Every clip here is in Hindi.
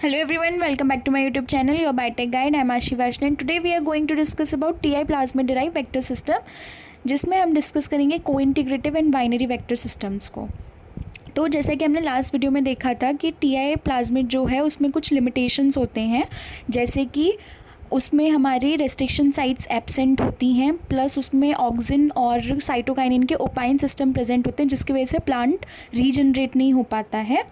Hello everyone, welcome back to my YouTube channel, your Biotech Guide. I am Ashi Vaishnav and today we are going to discuss about TI plasmid derived vector system, जिसमें हम डिस्कस करेंगे को-इंटीग्रेटिव एंड बाइनरी वेक्टर सिस्टम्स को। तो जैसा कि हमने लास्ट वीडियो में देखा था कि TI प्लाज्मिड जो है उसमें कुछ लिमिटेशंस होते हैं, जैसे कि उसमें हमारी रेस्ट्रिक्शन साइट्स एब्सेंट होती हैं, प्लस उसमें ऑक्सिन और साइटोकाइनिन के ओपाइन सिस्टम प्रेजेंट होते हैं, जिसकी वजह से प्लांट रीजनरेट नहीं हो पाता है।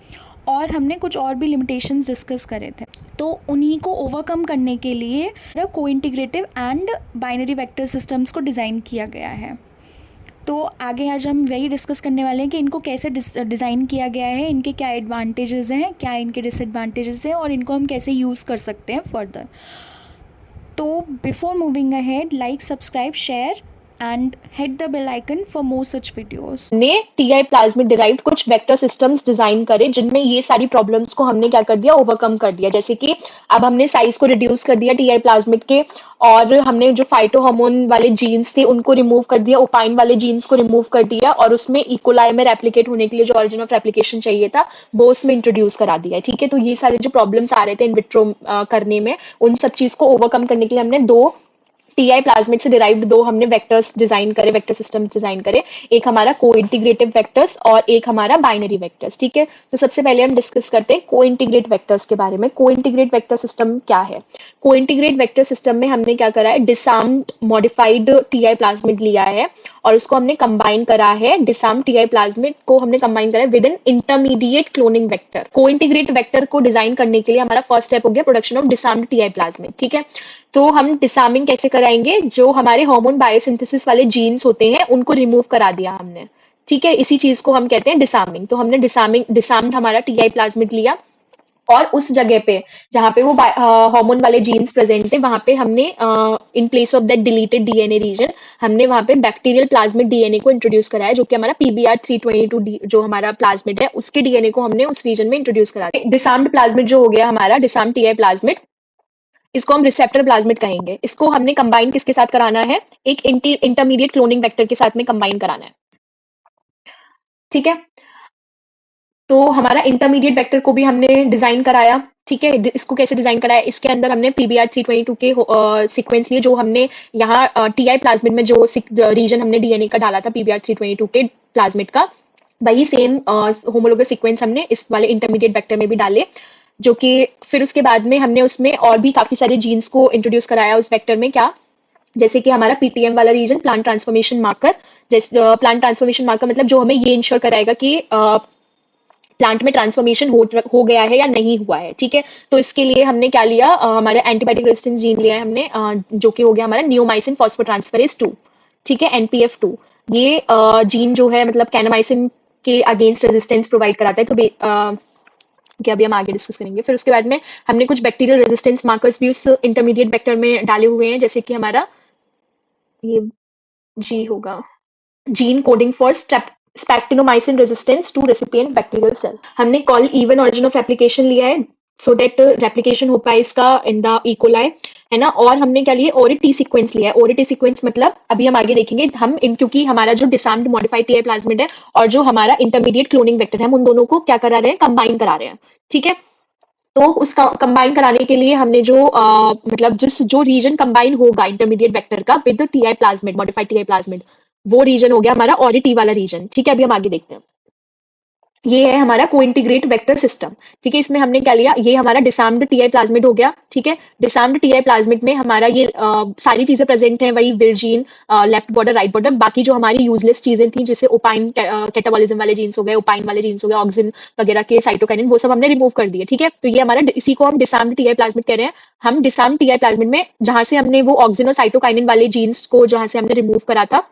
और हमने कुछ और भी लिमिटेशंस डिस्कस करे थे, तो उन्हीं को ओवरकम करने के लिए को-इंटीग्रेटिव एंड बाइनरी वेक्टर सिस्टम्स को डिज़ाइन किया गया है। तो आगे आज हम वही डिस्कस करने वाले हैं कि इनको कैसे डिज़ाइन किया गया है, इनके क्या एडवांटेजेस हैं, क्या इनके डिसएडवांटेजेस हैं और इनको हम कैसे यूज़ कर सकते हैं फर्दर। तो before moving ahead, like, subscribe, share and hit the bell icon for more such videos. ने टीआई प्लाज्मिड डिराइव्ड कुछ वेक्टर सिस्टम्स डिजाइन करे जिनमें ये सारी प्रॉब्लम्स को हमने क्या कर दिया, ओवरकम कर दिया। जैसे कि अब हमने साइज को रिड्यूस कर दिया टीआई प्लाज्मिड के, और हमने जो फाइटो हार्मोन वाले जीन्स थे उनको रिमूव कर दिया, ओपाइन वाले जीन्स को रिमूव कर दिया, और उसमें इकोलाई में रेप्लिकेट होने के लिए जो ऑरिजिन ऑफ रेप्लिकेशन चाहिए था वो उसमें इंट्रोड्यूस करा दिया है। ठीक है, तो ये सारे जो प्रॉब्लम्स आ रहे थे इन विट्रो करने में, उन सब चीज को ओवरकम करने के लिए हमने दो टीआई प्लाज्मिड से डिराइव्ड दो हमने वेक्टर्स डिजाइन करे, वेक्टर सिस्टम डिजाइन करे। एक हमारा को-इंटीग्रेटिव वेक्टर्स और एक हमारा बाइनरी वेक्टर्स। ठीक है, तो सबसे पहले हम डिस्कस करते हैं को-इंटीग्रेट वेक्टर्स के बारे में। को-इंटीग्रेट वेक्टर सिस्टम क्या है? को-इंटीग्रेट वेक्टर सिस्टम में हमने क्या करा है, डिसआर्म्ड मॉडिफाइड टीआई प्लाज्मिड लिया है और उसको हमने कंबाइन करा है, डिसआर्म्ड टीआई प्लाज्मिड को हमने कंबाइन करा है with an intermediate cloning vector. Cointegrate vector को डिजाइन करने के लिए हमारा फर्स्ट स्टेप हो गया production of disarmed TI plasmid. ठीक है, तो हम डिसआर्मिंग कैसे कराएंगे? जो हमारे हार्मोन बायोसिंथेसिस वाले जीन्स होते हैं उनको रिमूव करा दिया हमने। ठीक है, इसी चीज को हम कहते हैं डिसआर्मिंग। तो हमने डिसआर्म्ड हमारा टीआई प्लाज्मिड लिया और उस जगह पे जहाँ पे वो हार्मोन वाले जीन्स प्रेजेंट थे वहां पे हमने in place of that deleted DNA region हमने वहां पे बैक्टीरियल प्लाज्मिड डीएनए को इंट्रोड्यूस कराया, जो कि हमारा PBR322 जो हमारा प्लाज्मिड है उसके डीएनए को हमने उस रीजन में इंट्रोड्यूस करा दिया। डिसआर्म्ड प्लाज्मिड जो हो गया हमारा, डिसआर्म्ड टीआई प्लाज्मिड, इसको हम रिसेप्टर प्लाज्मिड कहेंगे। इसको हमने कंबाइन किसके साथ कराना है? एक इंटरमीडिएट क्लोनिंग वेक्टर के साथ में कंबाइन कराना है। ठीक है, तो हमारा इंटरमीडिएट वेक्टर को भी हमने डिजाइन कराया। ठीक है, इसको कैसे डिजाइन कराया? इसके अंदर हमने PBR322 के सीक्वेंस लिए, जो हमने यहाँ टीआई प्लाज्मिड में जो रीजन हमने डीएनए का डाला था PBR322 के प्लाज्मिड का, वही सेम होमोलोगस सीक्वेंस हमने इस वाले इंटरमीडिएट वेक्टर में भी डाले, जो कि फिर उसके बाद में हमने उसमें और भी काफी सारे जीन्स को इंट्रोड्यूस कराया उस वेक्टर में। क्या? जैसे कि हमारा PTM वाला रीजन, प्लांट ट्रांसफॉर्मेशन मार्कर। जैसे प्लांट ट्रांसफॉर्मेशन मार्कर मतलब जो हमें ये इंश्योर कराएगा कि प्लांट में ट्रांसफॉर्मेशन हो गया है या नहीं हुआ है। ठीक है, तो इसके लिए हमने क्या लिया, हमारा एंटीबायोटिक रेजिस्टेंस जीन लिया है हमने, जो कि हो गया हमारा नियोमाइसिन फॉस्फोट्रांसफेरेज 2। ठीक है, NPF2। ये जीन जो है मतलब कैनामाइसिन के अगेंस्ट रेजिस्टेंस प्रोवाइड कराता है। तो कि अभी हम आगे डिस्कस करेंगे। फिर उसके बाद में हमने कुछ बैक्टीरियल रेजिस्टेंस मार्कर्स भी उस इंटरमीडिएट वेक्टर में डाले हुए हैं, जैसे कि हमारा ये जी होगा, gene coding for spectinomycin resistance to recipient bacterial cell. हमने Col E1 origin of replication लिया है सो दैट रेप्लिकेशन हो पाए इसका इन द इकोलाई, है ना। और हमने क्या लिया, ओरिटी सीक्वेंस लिया है। ओरिटी सीक्वेंस मतलब अभी हम आगे देखेंगे हम क्योंकि हमारा जो डिसआर्म्ड मॉडिफाइड टीआई प्लाज्मिड है और जो हमारा इंटरमीडिएट क्लोनिंग वेक्टर है, हम उन दोनों को क्या करा रहे हैं, कंबाइन करा रहे हैं। ठीक है, तो उसका कंबाइन कराने के लिए हमने जो मतलब जो रीजन कंबाइन होगा इंटरमीडिएट वेक्टर का with TI plasmid, modified TI plasmid, वो रीजन हो गया हमारा ओरिटी वाला रीजन। ठीक है, अभी हम आगे देखते हैं। ये है हमारा को-इंटीग्रेट वेक्टर सिस्टम। ठीक है, इसमें हमने क्या लिया, ये हमारा डिसआर्म्ड टीआई प्लाज्मिड हो गया। ठीक है, डिसआर्म्ड टीआई प्लाज्मिड में हमारा ये सारी चीजें प्रेजेंट हैं, वही विरजीन, लेफ्ट बॉर्डर, राइट बॉर्डर। बाकी जो हमारी यूजलेस चीजें थी, जैसे ओपाइन कैटाबॉलिज्म वाले जीन्स हो गए, ओपाइन वाले जीन्स हो गए, ऑक्सिन वगैरह के, साइटोकाइनिन, वो सब हमने रिमूव कर दिए। ठीक है, तो ये हमारा, इसी को हम डिसआर्म्ड टीआई प्लाज्मिड कह रहे हैं। हम डिसआर्म्ड टीआई प्लाज्मिड में जहां से हमने वो ऑक्सिन और साइटोकाइनिन वाले जीन्स को जहां से हमने रिमूव करा था,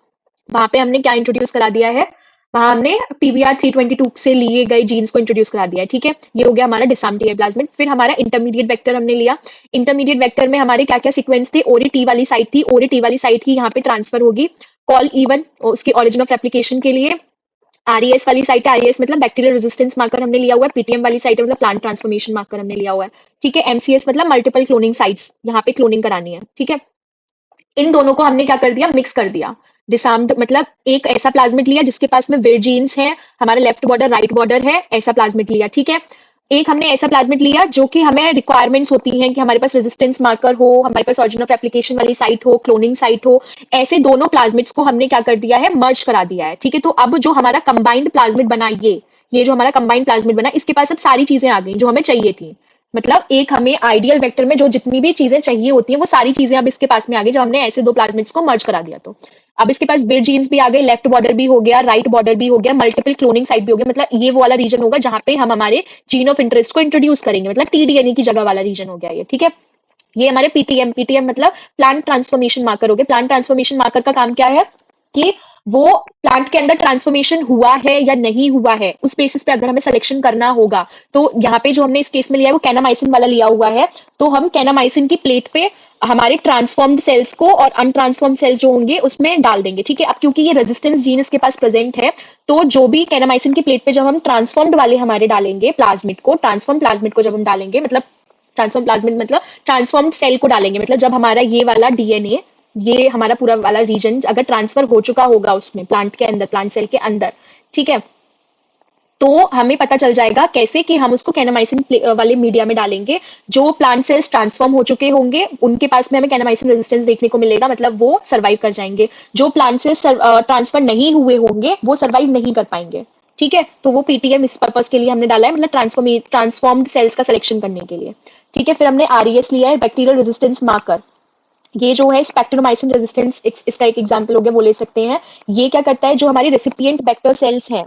वहां पे हमने क्या इंट्रोड्यूस करा दिया है, वहां हमने PBR322 से लिए गए जीन्स को इंट्रोड्यूस करा दिया है। ठीक है, ये हो गया हमारा डिसआर्म्ड टीआई प्लाज्मिड। फिर हमारा इंटरमीडिएट वेक्टर हमने लिया। इंटरमीडिएट वेक्टर में हमारे क्या क्या सीक्वेंस थे, ओरिटी वाली साइट थी, ओरिटी वाली साइट ही यहाँ पे ट्रांसफर होगी कॉल इवन, उसकी ऑरिजिन ऑफ रेप्लिकेशन के लिए। RES वाली साइट है, RES मतलब बैक्टीरियल रेजिस्टेंस मार्कर हमने लिया हुआ है। PTM वाली साइट है मतलब प्लांट ट्रांसफॉर्मेशन मार्कर हमने लिया हुआ है। ठीक है, MCS मतलब मल्टीपल क्लोनिंग साइट्स, यहाँ पे क्लोनिंग करानी है। ठीक है, इन दोनों को हमने क्या कर दिया, मिक्स कर दिया। डिसआर्म्ड मतलब एक ऐसा प्लाज्मिड लिया जिसके पास में विरजीन्स है, हमारा लेफ्ट बॉर्डर राइट बॉर्डर है, ऐसा प्लाज्मिड लिया। ठीक है, एक हमने ऐसा प्लाज्मिड लिया जो कि हमें रिक्वायरमेंट्स होती हैं कि हमारे पास रेजिस्टेंस मार्कर हो, हमारे पास ऑरिजिन ऑफ एप्लीकेशन वाली साइट हो, क्लोनिंग साइट हो। ऐसे दोनों प्लाज्मिड्स को हमने क्या कर दिया है, मर्ज करा दिया है। ठीक है, तो अब जो हमारा कंबाइंड प्लाज्मिड बना, ये जो हमारा कंबाइंड प्लाज्मिड बना, इसके पास अब सारी चीजें आ गई जो हमें चाहिए थी। मतलब एक हमें आइडियल वेक्टर में जो जितनी भी चीजें चाहिए होती हैं वो सारी चीजें अब इसके पास में आ गई, जब हमने ऐसे दो प्लाज्मिड्स को मर्ज करा दिया। तो अब इसके पास बिर जीन्स भी आ गए, लेफ्ट बॉर्डर भी हो गया, राइट बॉर्डर भी हो गया, मल्टीपल क्लोनिंग साइट भी हो गया। मतलब ये वो वाला रीजन होगा जहां पे हम हमारे जीन ऑफ इंटरेस्ट को इंट्रोड्यूस करेंगे, मतलब टीडीएनए की जगह वाला रीजन हो गया ये। ठीक है, ये हमारे पीटीएम मतलब प्लांट ट्रांसफॉर्मेशन मार्कर हो गए। प्लांट ट्रांसफॉर्मेशन मार्कर का काम क्या है कि वो प्लांट के अंदर ट्रांसफॉर्मेशन हुआ है या नहीं हुआ है, उस बेसिस पे अगर हमें सिलेक्शन करना होगा। तो यहाँ पे जो हमने इस केस में लिया है वो कैनामाइसिन वाला लिया हुआ है। तो हम कैनामाइसिन की प्लेट पे हमारे ट्रांसफॉर्म्ड सेल्स को और अनट्रांसफॉर्म्ड सेल्स जो होंगे उसमें डाल देंगे। ठीक है, अब क्योंकि ये रेजिस्टेंस जीन इसके पास प्रेजेंट है, तो जो भी कैनामाइसिन की प्लेट पे जब हम ट्रांसफॉर्म्ड वाले हमारे डालेंगे प्लाज्मिड को, ट्रांसफॉर्म प्लाज्मिड को जब हम डालेंगे, मतलब ट्रांसफॉर्म प्लाज्मिड मतलब ट्रांसफॉर्म्ड सेल को डालेंगे, मतलब जब हमारा ये वाला डीएनए, ये हमारा पूरा वाला रीजन अगर ट्रांसफर हो चुका होगा उसमें, प्लांट के अंदर, प्लांट सेल के अंदर, ठीक है, तो हमें पता चल जाएगा कैसे कि हम उसको कैनामाइसिन वाले मीडिया में डालेंगे। जो प्लांट सेल्स ट्रांसफॉर्म हो चुके होंगे उनके पास में हमें कैनामाइसिन रेजिस्टेंस देखने को मिलेगा, मतलब वो सर्वाइव कर जाएंगे। जो प्लांट सेल्स ट्रांसफर नहीं हुए होंगे वो सर्वाइव नहीं कर पाएंगे। ठीक है, तो वो पीटीएम इस पर्पस के लिए हमने डाला है, मतलब ट्रांसफॉर्म्ड सेल्स का सिलेक्शन करने के लिए। ठीक है, फिर हमने आरईएस लिया है, बैक्टीरियल रेजिस्टेंस मार्कर। ये जो है स्पेक्ट्रोमाइसिन रेजिस्टेंस इसका एक एग्जांपल हो गया, वो ले सकते हैं। ये क्या करता है, जो हमारी रेसिपिएंट वेक्टर सेल्स हैं,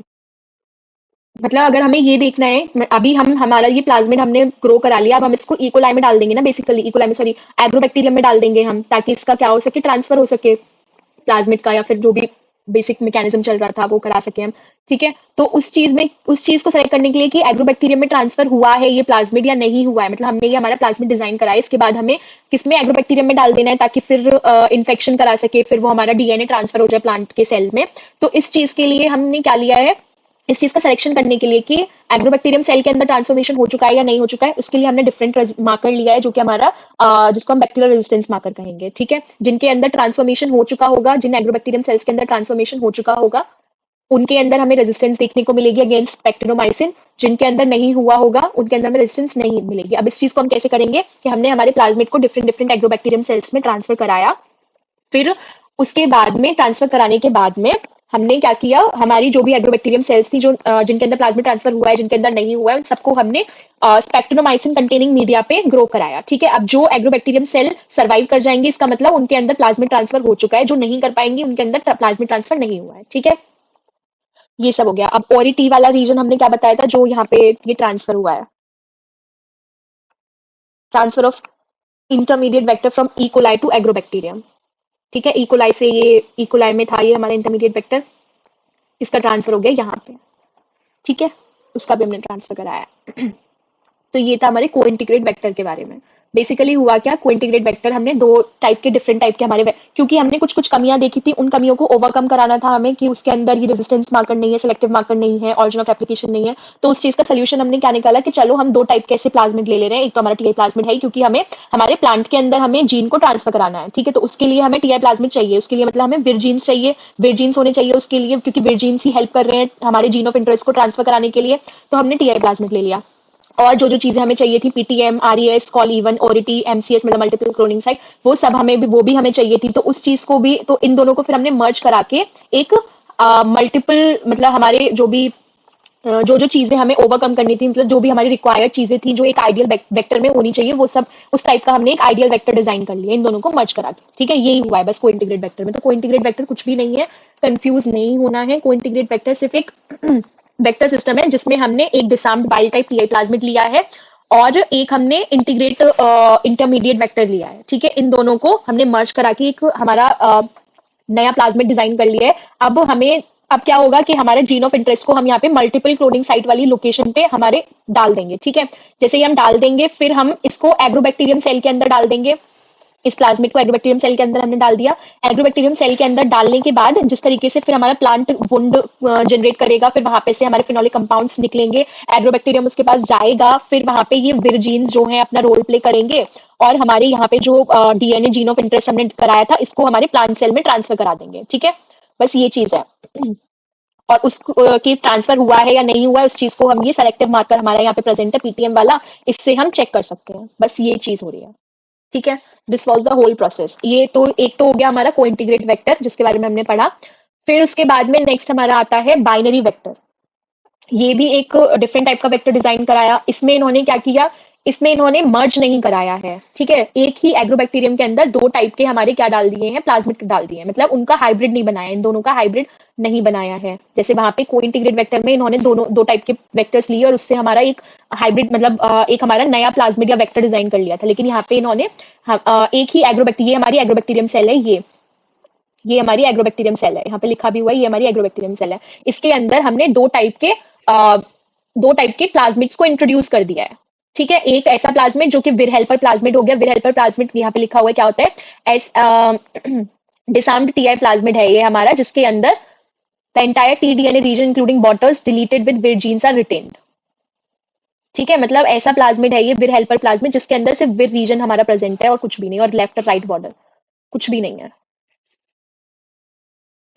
मतलब अगर हमें ये देखना है, अभी हम हमारा ये प्लाज्मिड हमने ग्रो करा लिया, अब हम इसको इकोलाई में डाल देंगे ना, बेसिकली इकोलाई में, सॉरी, एग्रोबैक्टीरियम में डाल देंगे हम, ताकि इसका क्या हो सके, ट्रांसफर हो सके प्लाज्मिड का, या फिर जो भी बेसिक मैकेनिज्म चल रहा था वो करा सके हम। ठीक है, तो उस चीज को सेलेक्ट करने के लिए कि एग्रोबैक्टीरियम में ट्रांसफर हुआ है ये प्लाज्मिड या नहीं हुआ है, मतलब हमने ये हमारा प्लाज्मिड डिजाइन करा है, इसके बाद हमें किसमें, एग्रोबैक्टीरियम में डाल देना है, ताकि फिर इन्फेक्शन करा सके, फिर वो हमारा डीएनए ट्रांसफर हो जाए प्लांट के सेल में। तो इस चीज के लिए हमने क्या लिया है, इस चीज का सिलेक्शन करने के लिए कि एग्रोबैक्टीरियम सेल के अंदर ट्रांसफॉर्मेशन हो चुका है या नहीं हो चुका है, उसके लिए हमने डिफरेंट मार्कर लिया है, जो कि हमारा जिसको हम बैक्टीरियल रेजिस्टेंस मार्कर कहेंगे। ठीक है, जिनके अंदर ट्रांसफॉर्मेशन हो चुका होगा, जिन एग्रोबैक्टीरियम सेल्स के अंदर ट्रांसफॉर्मेशन हो चुका होगा, उनके अंदर हमें रेजिस्टेंस देखने को मिलेगी अगेंस्ट बैक्टीरियोमाइसिन। जिनके अंदर नहीं हुआ होगा उनके अंदर में रेजिस्टेंस नहीं मिलेगी। अब इस चीज को हम कैसे करेंगे कि हमने हमारे प्लाज्मिड को डिफरेंट डिफरेंट एग्रोबैक्टीरियम सेल्स में ट्रांसफर कराया, फिर उसके बाद में ट्रांसफर कराने के बाद में हमने क्या किया, हमारी जो भी एग्रोबैक्टीरियम सेल्स थी, जो जिनके अंदर प्लाज्मिड ट्रांसफर हुआ है, जिनके अंदर नहीं हुआ है, उन सबको हमने स्पेक्ट्रोमाइसिन कंटेनिंग मीडिया पे ग्रो कराया। ठीक है, अब जो एग्रोबैक्टीरियम सेल सर्वाइव कर जाएंगे, इसका मतलब उनके अंदर प्लाज्मिड ट्रांसफर हो चुका है, जो नहीं कर पाएंगे उनके अंदर प्लाज्मिड ट्रांसफर नहीं हुआ है। ठीक है, ये सब हो गया। अब ओरी टी वाला रीजन हमने क्या बताया था, जो यहाँ पे ये ट्रांसफर हुआ है, transfer of intermediate vector from E coli to agrobacterium. ठीक है, इकोलाई से ये इकोलाई में था ये हमारा इंटरमीडिएट वेक्टर, इसका ट्रांसफर हो गया यहाँ पे। ठीक है, उसका भी हमने ट्रांसफर कराया। तो ये था हमारे कोइंटीग्रेट वेक्टर के बारे में। बेसिकली हुआ क्या, कोइंटीग्रेट वेक्टर हमने दो टाइप के, डिफरेंट टाइप के हमारे, क्योंकि हमने कुछ कुछ कमियां देखी थी, उन कमियों को ओवरकम कराना था हमें, कि उसके अंदर ये रेजिस्टेंस मार्कर नहीं है, सिलेक्टिव मार्कर नहीं है, ऑरिजिन ऑफ एप्लीकेशन नहीं है। तो उस चीज का सोल्यूशन हमने क्या निकाला कि चलो हम दो टाइप के ऐसे प्लाज्मिड ले रहे हैं। एक तो हमारा टीआई प्लाज्मिड है, क्योंकि हमें हमारे प्लांट के अंदर हमें जीन को ट्रांसफर कराना है। ठीक है, तो उसके लिए हमें टीआई प्लाज्मिड चाहिए, उसके लिए मतलब हमें विर जीन्स चाहिए, विर जीन्स होने चाहिए उसके लिए, क्योंकि विर जीन्स ही हेल्प कर रहे हैं हमारे जीन ऑफ इंटरेस्ट को ट्रांसफर कराने के लिए। तो हमने टीआई प्लाज्मिड ले लिया। और जो जो चीजें हमें चाहिए थी, पीटीएम, आरईएस, कॉल-इवन, ओरिटी, एमसीएस मतलब मल्टीपल क्लोनिंग साइट, वो सब हमें भी, वो भी हमें चाहिए थी। तो उस चीज को भी, तो इन दोनों को फिर हमने मर्ज करा के एक मल्टीपल, मतलब हमारे जो भी जो जो चीजें हमें ओवरकम करनी थी, मतलब जो भी हमारी रिक्वायर्ड चीजें थी जो एक आइडियल वेक्टर में होनी चाहिए, वो सब उस टाइप का हमने एक आइडियल वेक्टर डिजाइन कर लिया इन दोनों को मर्ज करा के। ठीक है, यही हुआ है बस कोइंटीग्रेट वेक्टर में। तो कोइंटीग्रेट वेक्टर कुछ भी नहीं है, कंफ्यूज नहीं होना है। कोइंटीग्रेट वेक्टर सिर्फ एक वेक्टर सिस्टम है जिसमें हमने एक डिसार्म्ड वाइल्ड टाइप टीआई प्लाज्मिड लिया है और एक हमने इंटीग्रेट इंटरमीडिएट वेक्टर लिया है। ठीक है, इन दोनों को हमने मर्ज करा के एक हमारा नया प्लाज्मिड डिजाइन कर लिया है। अब क्या होगा कि हमारे जीन ऑफ इंटरेस्ट को हम यहाँ पे मल्टीपल क्लोनिंग साइट वाली लोकेशन पे हमारे डाल देंगे। ठीक है, जैसे ही हम डाल देंगे, फिर हम इसको एग्रोबैक्टीरियम सेल के अंदर डाल देंगे। इस प्लाज्मिड को एग्रोबैक्टीरियम सेल के अंदर हमने डाल दिया। एग्रोबैक्टीरियम सेल के अंदर डालने के बाद जिस तरीके से फिर हमारा प्लांट वुंड जनरेट करेगा, फिर वहां पे से हमारे फिनोलिक कंपाउंड्स निकलेंगे, एग्रोबैक्टीरियम उसके पास जाएगा, फिर वहां पे ये विर जीन्स जो है अपना रोल प्ले करेंगे और हमारे यहाँ पे जो डीएनए जीन ऑफ इंटरेस्ट हमने कराया था, इसको हमारे प्लांट सेल में ट्रांसफर करा देंगे। ठीक है, बस ये चीज है। और उसको कि ट्रांसफर हुआ है या नहीं हुआ है, उस चीज को हम ये सेलेक्टिव मार्कर हमारा यहाँ पे प्रेजेंट है पीटीएम वाला, इससे हम चेक कर सकते हैं। बस ये चीज हो रही है, ठीक है। This was the whole process. ये तो एक तो हो गया हमारा कोइंटीग्रेट वेक्टर जिसके बारे में हमने पढ़ा। फिर उसके बाद में नेक्स्ट हमारा आता है बाइनरी वेक्टर। ये भी एक डिफरेंट टाइप का वेक्टर डिजाइन कराया। इसमें इन्होंने क्या किया, इसमें इन्होंने मर्ज नहीं कराया है, ठीक है। एक ही एग्रोबैक्टीरियम के अंदर दो टाइप के हमारे क्या डाल दिए हैं, प्लाज्मिड डाल दिए हैं, मतलब उनका हाइब्रिड नहीं बनाया, इन दोनों का हाइब्रिड नहीं बनाया है। जैसे वहां पे कोइंटीग्रेट वेक्टर में इन्होंने दोनों दो टाइप के वेक्टर्स लिए और उससे हमारा एक हाइब्रिड मतलब एक हमारा नया प्लाज्मिड या वेक्टर डिजाइन कर लिया था। लेकिन यहाँ पे इन्होंने एक ही एग्रोबैक्टीरियम, ये हमारी एग्रोबैक्टीरियम सेल है, ये हमारी एग्रोबैक्टीरियम सेल है, यहाँ पे लिखा भी हुआ है ये हमारी एग्रोबैक्टीरियम सेल है। इसके अंदर हमने दो टाइप के प्लाज्मिड्स को इंट्रोड्यूस कर दिया है, ठीक है। एक ऐसा प्लाज्मिड जो कि विर हेल्पर प्लाज्मिड हो गया। विर हेल्पर प्लाज्मिड यहाँ पे लिखा हुआ है क्या होता है, एस डिसार्म्ड टीआई प्लाज्मिड है ये हमारा, जिसके अंदर the entire T DNA region including borders deleted with vir genes are retained, ठीक है। मतलब ऐसा प्लाज्मिड है ये विर हेल्पर प्लाज्मिड जिसके अंदर सिर्फ विर रीजन हमारा प्रेजेंट है और कुछ भी नहीं, और लेफ्ट और राइट बॉर्डर कुछ भी नहीं है,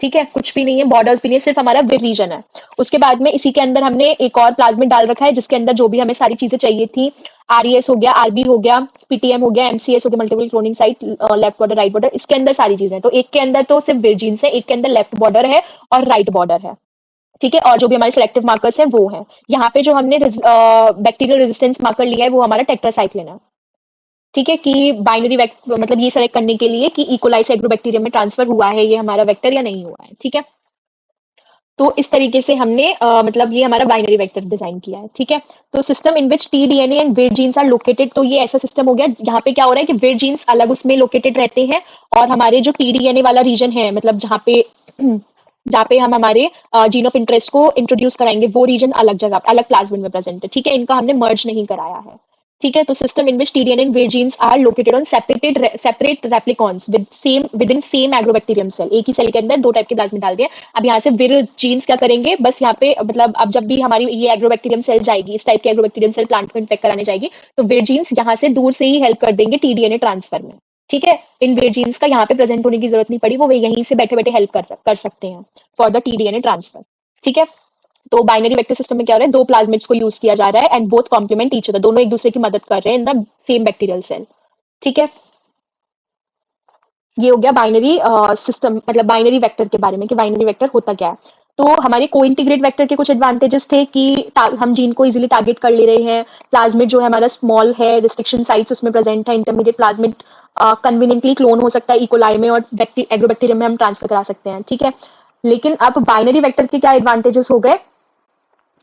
ठीक है। कुछ भी नहीं है, बॉर्डर्स भी नहीं है, सिर्फ हमारा विर रीजन है। उसके बाद में इसी के अंदर हमने एक और प्लाज्मिड डाल रखा है जिसके अंदर जो भी हमें सारी चीजें चाहिए थी, आरईएस हो गया, आरबी हो गया, पीटीएम हो गया, एमसीएस हो गया, multiple cloning site, left border right border, इसके अंदर सारी चीजें। तो एक के अंदर तो सिर्फ विर जीन्स है, एक के अंदर लेफ्ट बॉर्डर है और राइट बॉर्डर है, ठीक है। और जो भी हमारे सिलेक्टिव मार्कर्स है वो है। यहाँ पे जो हमने बैक्टीरियल रेजिस्टेंस मार्कर लिया है वो हमारा टेट्रासाइक्लिन है, ठीक है। कि बाइनरी मतलब ये सेलेक्ट करने के लिए कि इकोलाई से एग्रोबैक्टीरियम में ट्रांसफर हुआ है ये हमारा वेक्टर या नहीं हुआ है, ठीक है। तो इस तरीके से हमने मतलब ये हमारा बाइनरी वेक्टर डिजाइन किया है, ठीक है। तो system in which T DNA and vir genes are located, तो ये ऐसा सिस्टम हो गया यहाँ पे क्या हो रहा है कि विर जीन्स अलग उसमें लोकेटेड रहते हैं और हमारे जो टी डीएनए वाला रीजन है, मतलब जहाँ पे हम हमारे जीन ऑफ इंटरेस्ट को इंट्रोड्यूस कराएंगे वो रीजन अलग जगह अलग प्लाज्मिड में प्रेजेंट है, ठीक है। इनका हमने मर्ज नहीं कराया है, ठीक है। तो system in which TDNA and vir genes are located on separate replicons within same Agrobacterium cell, एक ही सेल के अंदर दो टाइप के प्लाज्मिड डाल दिए। अब यहाँ से विर जीन्स क्या करेंगे, बस यहाँ पे मतलब अब जब भी हमारी ये एग्रोबैक्टीरियम सेल जाएगी, इस टाइप की एग्रोबैक्टीरियम सेल प्लांट को इन्फेक्ट कराने जाएगी, तो विर जीन्स यहाँ से दूर से ही हेल्प कर देंगे टीडीएनए ट्रांसफर में, ठीक है। इन विर जीन्स का यहाँ पे प्रेजेंट होने की जरूरत नहीं पड़ी, वो यहीं से बैठे बैठे हेल्प कर सकते हैं फॉर द टीडीएनए ट्रांसफर, ठीक है। तो बाइनरी वेक्टर सिस्टम में क्या हो रहा है, दो प्लाज्मिड्स को यूज किया जा रहा है and both complement each other, दोनों एक दूसरे की मदद कर रहे हैं in the same bacterial cell, ठीक है। ये हो गया बाइनरी सिस्टम मतलब बाइनरी वेक्टर के बारे में कि बाइनरी वेक्टर होता क्या है। तो हमारे कोइंटीग्रेट वेक्टर के कुछ एडवांटेजेस थे कि हम जीन को इजीली टारगेट कर ले रहे हैं, प्लाज्मिड जो है हमारा स्मॉल है, रिस्ट्रिक्शन साइट्स उसमें प्रेजेंट है, इंटरमीडिएट प्लाज्मिड कन्वीनियंटली क्लोन हो सकता है इकोलाई में और एग्रोबैक्टीरियम में हम ट्रांसफर करा सकते हैं, ठीक है। लेकिन अब बाइनरी वेक्टर के क्या एडवांटेजेस हो गए,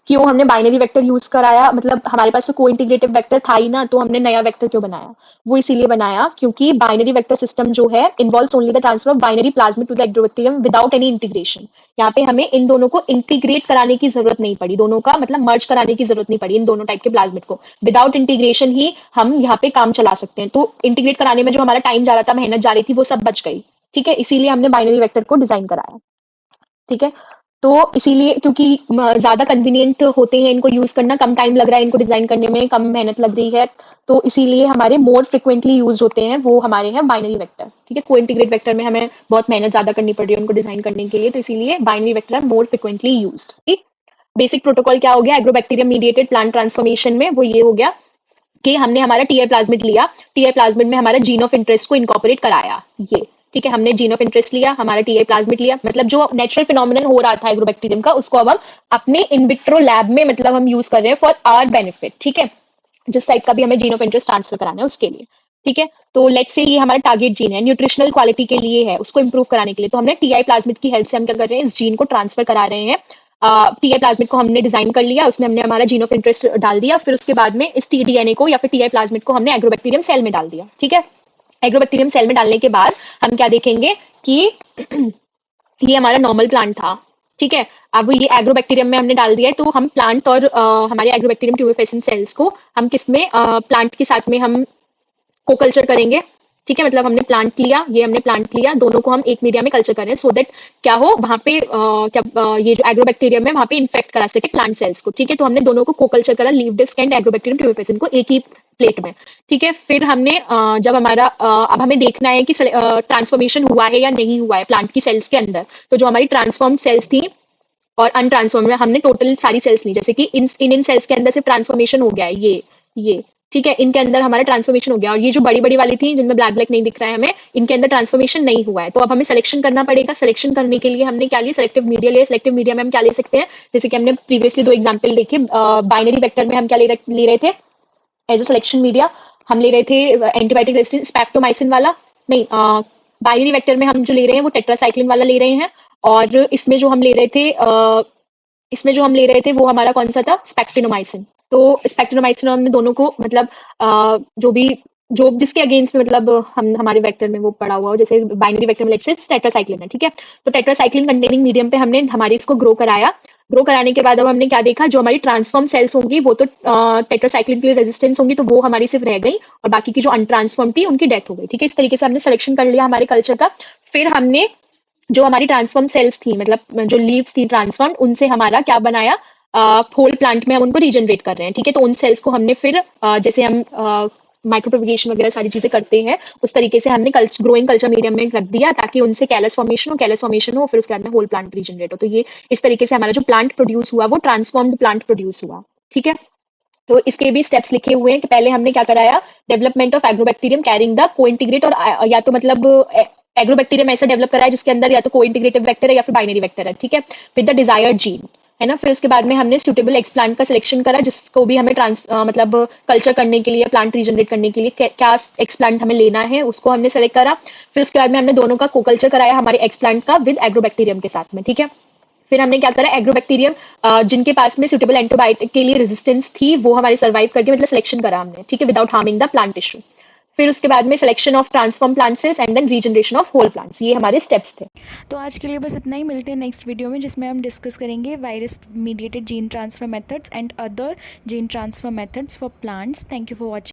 क्यों हमने बाइनरी वेक्टर यूज कराया, मतलब हमारे पास तो कोइंटीग्रेटिव वेक्टर था ही ना, तो हमने नया वेक्टर क्यों बनाया, वो इसीलिए बनाया क्योंकि बाइनरी वेक्टर सिस्टम जो है involves only the transfer of binary plasmid to the agrobacterium without any integration. यहाँ पे हमें इन दोनों को इंटीग्रेट कराने की जरूरत नहीं पड़ी, दोनों का मतलब मर्ज कराने की जरूरत नहीं पड़ी, इन दोनों टाइप के प्लाज्मिड को विदाउट इंटीग्रेशन ही हम यहाँ पे काम चला सकते हैं। तो इंटीग्रेट कराने में जो हमारा टाइम जा रहा था, मेहनत जा रही थी, वो सब बच गई, ठीक है। इसीलिए हमने बाइनरी वेक्टर को डिजाइन कराया, ठीक है। तो इसीलिए क्योंकि ज़्यादा कन्वीनियंट होते हैं इनको यूज़ करना, कम टाइम लग रहा है इनको डिज़ाइन करने में, कम मेहनत लग रही है, तो इसीलिए हमारे मोर फ्रिक्वेंटली यूज़ होते हैं वो हमारे हैं बाइनरी वेक्टर, ठीक है। कोइंटीग्रेट वेक्टर में हमें बहुत मेहनत ज़्यादा करनी पड़ रही है उनको डिज़ाइन करने के लिए, तो इसीलिए binary vector are more frequently used, ठीक। बेसिक प्रोटोकॉल क्या हो गया एग्रोबैक्टीरियम मीडिएटेड प्लांट ट्रांसफॉर्मेशन में, वो ये हो गया कि हमने हमारा टीआई प्लाज्मिड लिया, टीआई प्लाज्मिड में हमारा जीन ऑफ इंटरेस्ट को इनकॉर्पोरेट कराया, ये ठीक है। हमने जीन ऑफ इंटरेस्ट लिया, हमारा टीआई प्लाज्मिड लिया, मतलब जो नेचुरल फिनोमिनन हो रहा था एग्रोबैक्टीरियम का, उसको अब हम अपने इन विट्रो लैब में मतलब हम यूज कर रहे हैं फॉर आवर बेनिफिट, ठीक है। जिस टाइप का भी हमें जीन ऑफ इंटरेस्ट ट्रांसफर कराना है उसके लिए, ठीक है। तो लेट्स से ये हमारा टारगेट जीन है, न्यूट्रिशनल क्वालिटी के लिए है, उसको इंप्रूव कराने के लिए, तो हमने टीआई प्लाज्मिड की हेल्प से हम क्या कर रहे हैं, इस जीन को ट्रांसफर करा रहे हैं। टीआई प्लाज्मिड को हमने डिजाइन कर लिया, उसमें हमने हमारा जीन ऑफ इंटरेस्ट डाल दिया, फिर उसके बाद में इस टीडीएनए को या फिर टीआई प्लाज्मिड को हमने एग्रोबैक्टीरियम सेल में डाल दिया, ठीक है। एग्रोबैक्टीरियम सेल में डालने के बाद हम क्या देखेंगे कि ये हमारा नॉर्मल प्लांट था, ठीक है। अब ये एग्रोबैक्टीरियम में हमने डाल दिया है, तो हम प्लांट और हमारे एग्रोबैक्टीरियम ट्यूबरफेसेंट सेल्स को हम किसमें प्लांट के साथ में हम को-कल्चर करेंगे, ठीक है। मतलब हमने प्लांट लिया, ये हमने प्लांट लिया, दोनों को हम एक मीडिया में कल्चर कर रहे हैं सो दैट क्या हो वहाँ पे ये जो एग्रोबैक्टीरियम है वहाँ पे इन्फेक्ट करा सके प्लांट सेल्स को, ठीक है। तो हमने दोनों को को-कल्चर करा, लीफ डिस्क एंड एग्रोबैक्टीरियम ट्यूबरफेसेंट को एक ही प्लेट में, ठीक है। फिर हमने जब हमारा अब हमें देखना है कि ट्रांसफॉर्मेशन हुआ है या नहीं हुआ है प्लांट की सेल्स के अंदर, तो जो हमारी ट्रांसफॉर्म सेल्स थी और अनट्रांसफॉर्म्ड में हमने टोटल सारी सेल्स ली, जैसे कि इन सेल्स के अंदर सिर्फ ट्रांसफॉर्मेशन हो गया है ये ठीक है, इनके अंदर हमारा ट्रांसफॉर्मेशन हो गया, और ये जो बड़ी वाली थी जिनमें ब्लैक ब्लैक नहीं दिख रहा है हमें, इनके अंदर ट्रांसफॉर्मेशन नहीं हुआ है। तो अब हमें सिलेक्शन करना पड़ेगा। सिलेक्शन करने के लिए हमने क्या लिया, सिलेक्टिव मीडिया लिया। सिलेक्टिव मीडिया में हम क्या ले सकते हैं, जैसे कि हमने प्रीवियसली 2 एग्जांपल देखे, बाइनरी वेक्टर में हम क्या ले रहे थे एज अ सिलेक्शन मीडिया, हम ले रहे थे एंटीबायोटिक रेजिस्टेंस स्पेक्ट्रोमाइसिन वाला, नहीं, बाइनरी वेक्टर में हम जो ले रहे हैं वो टेट्रासाइक्लिन वाला ले रहे हैं, और इसमें जो हम ले रहे थे वो हमारा कौन सा था, स्पेक्ट्रिनोमाइसिन। तो स्पेक्ट्रिनोमाइसिन हमने दोनों को मतलब जो जिसके अगेंस्ट में मतलब हम हमारे वेक्टर में वो पड़ा हुआ हो, जैसे बाइनरी वेक्टर में लेट्स से टेट्रासाइक्लिन है, ठीक है। तो टेट्रासाइक्लिन कंटेनिंग मीडियम पे हमने हमारे इसको ग्रो कराया। ग्रो कराने के बाद अब हमने क्या देखा, जो हमारी ट्रांसफॉर्म सेल्स होंगी वो तो टेट्रासाइक्लिन के लिए रेजिस्टेंस होंगी, तो वो हमारी सिर्फ रह गई, और बाकी की जो अनट्रांसफॉर्म थी उनकी डेथ हो गई, ठीक है। इस तरीके से हमने सिलेक्शन कर लिया हमारे कल्चर का। फिर हमने जो हमारी ट्रांसफॉर्म सेल्स थी, मतलब जो लीव्स थी ट्रांसफॉर्म, उनसे हमारा क्या बनाया, होल प्लांट में हम उनको रीजनरेट कर रहे हैं, ठीक है। तो उन सेल्स को हमने फिर जैसे हम माइक्रोप्रोपिगेशन वगैरह सारी चीजें करते हैं, उस तरीके से हमने ग्रोइंग कल्चर मीडियम में रख दिया, ताकि उनसे कैलस फॉर्मेशन हो, फिर उसके बाद में होल प्लांट रीजनरेट हो। तो ये इस तरीके से हमारा जो प्लांट प्रोड्यूस हुआ वो ट्रांसफॉर्म्ड प्लांट प्रोड्यूस हुआ, ठीक है। तो इसके भी स्टेप्स लिखे हुए हैं कि पहले हमने क्या कराया, development of Agrobacterium carrying the cointegrate, और या तो मतलब एग्रोबैक्टीरियम ऐसा डेवलप कराया जिसके अंदर या तो कोइंटीग्रेटिव वेक्टर है या फिर बाइनरी वेक्टर है, ठीक है, विद द डिजायर्ड जीन, है ना। फिर उसके बाद में हमने सुटेबल एक्सप्लांट का सिलेक्शन करा, जिसको भी हमें मतलब कल्चर करने के लिए, प्लांट रीजनरेट करने के लिए क्या एक्सप्लांट हमें लेना है, उसको हमने सेलेक्ट करा। फिर उसके बाद में हमने दोनों का को-कल्चर कराया हमारे एक्सप्लांट का विद एग्रोबैक्टीरियम के साथ में, ठीक है। फिर हमने क्या करा, एग्रोबैक्टीरियम जिनके पास में सुटेबल एंटीबायोटिक के लिए रेजिस्टेंस थी वो हमारे सर्वाइव करके, मतलब सिलेक्शन करा हमने, ठीक है, without harming the plant tissue. फिर उसके बाद में selection of transform plant cells and then regeneration of whole plants, ये हमारे स्टेप्स थे। तो आज के लिए बस इतना ही, मिलते हैं नेक्स्ट वीडियो में, जिसमें हम डिस्कस करेंगे virus mediated gene transfer methods and other gene transfer methods for plants. Thank you for watching.